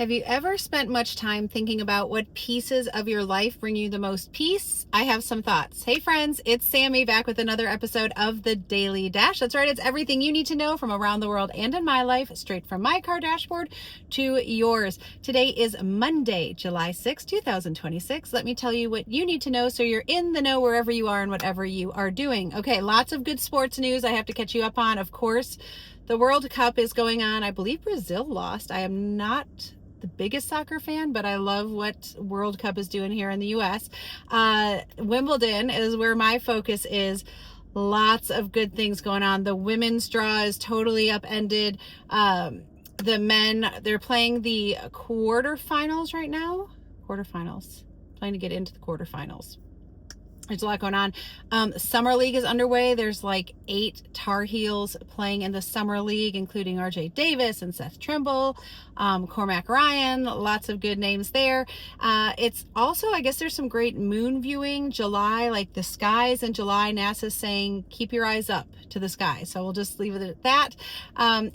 Have you ever spent much time thinking about what pieces of your life bring you the most peace? I have some thoughts. Hey friends, it's Sammy back with another episode of the Daily Dash. That's right, it's everything you need to know from around the world and in my life, straight from my car dashboard to yours. Today is Monday, July 6, 2026. Let me tell you what you need to know so you're in the know wherever you are and whatever you are doing. Okay, lots of good sports news I have to catch you up on. Of course, the World Cup is going on. I believe Brazil lost. I am not the biggest soccer fan, but I love what World Cup is doing here in the US. Wimbledon is where my focus is. Lots of good things going on. The women's draw is totally upended. The men, they're playing the quarterfinals right now. Quarterfinals. Playing to get into the quarterfinals. There's a lot going on. Summer League is underway. There's like 8 Tar Heels playing in the Summer League, including RJ Davis and Seth Trimble, Cormac Ryan, lots of good names there. It's also, I guess there's some great moon viewing. July, like the skies in July, NASA's saying, keep your eyes up to the sky. So we'll just leave it at that.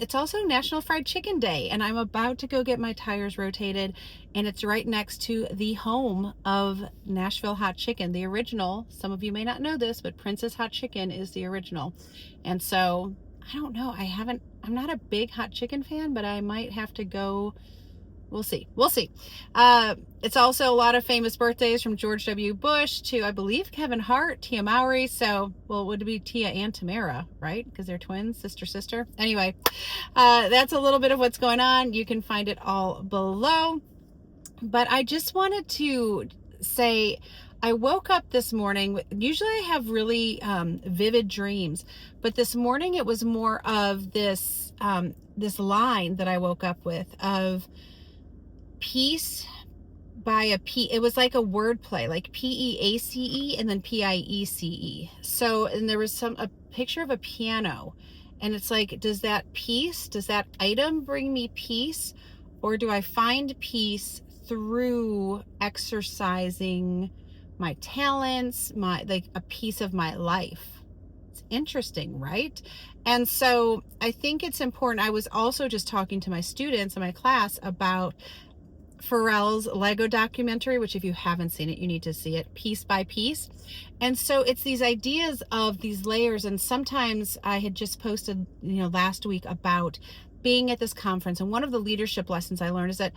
It's also National Fried Chicken Day, and I'm about to go get my tires rotated, and it's right next to the home of Nashville Hot Chicken, the original. Some of you may not know this, but Prince's Hot Chicken is the original. And so, I don't know, I'm not a big hot chicken fan, but I might have to go. We'll see. It's also a lot of famous birthdays, from George W. Bush to, I believe, Kevin Hart, Tia Mowry. So, well, it would be Tia and Tamara, right? Because they're twins, sister. Anyway, that's a little bit of what's going on. You can find it all below. But I just wanted to say, I woke up this morning. Usually I have really vivid dreams, but this morning it was more of this this line that I woke up with of peace by a P. It was like a word play, like P-E-A-C-E and then P-I-E-C-E. So, and there was a picture of a piano, and it's like, does that item bring me peace, or do I find peace through exercising my talents, like a piece of my life? It's interesting, right? And so I think it's important. I was also just talking to my students in my class about Pharrell's Lego documentary, which if you haven't seen it, you need to see it, Piece by Piece. And so it's these ideas of these layers. And sometimes I had just posted, last week about being at this conference. And one of the leadership lessons I learned is that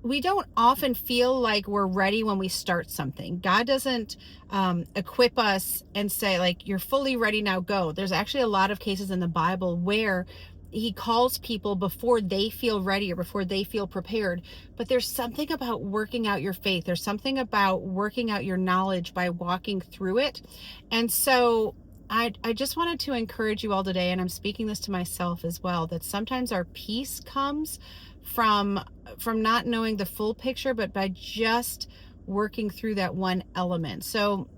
we don't often feel like we're ready when we start something. God doesn't equip us and say, like, you're fully ready, now go. There's actually a lot of cases in the Bible where he calls people before they feel ready or before they feel prepared. But there's something about working out your faith. There's something about working out your knowledge by walking through it. And so I just wanted to encourage you all today, and I'm speaking this to myself as well, that sometimes our peace comes from not knowing the full picture, but by just working through that one element. So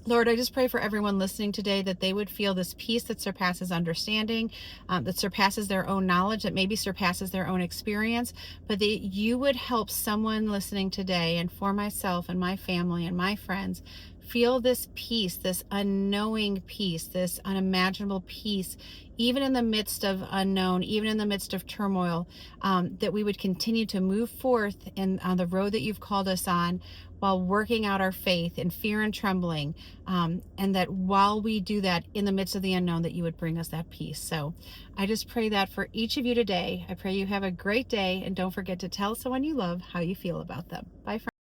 Lord, I just pray for everyone listening today that they would feel this peace that surpasses understanding, that surpasses their own knowledge, that maybe surpasses their own experience, but that you would help someone listening today, and for myself and my family and my friends, feel this peace, this unknowing peace, this unimaginable peace, even in the midst of unknown, even in the midst of turmoil, that we would continue to move forth on the road that you've called us on, while working out our faith in fear and trembling, and that while we do that in the midst of the unknown, that you would bring us that peace. So I just pray that for each of you today. I pray you have a great day, and don't forget to tell someone you love how you feel about them. Bye, friends.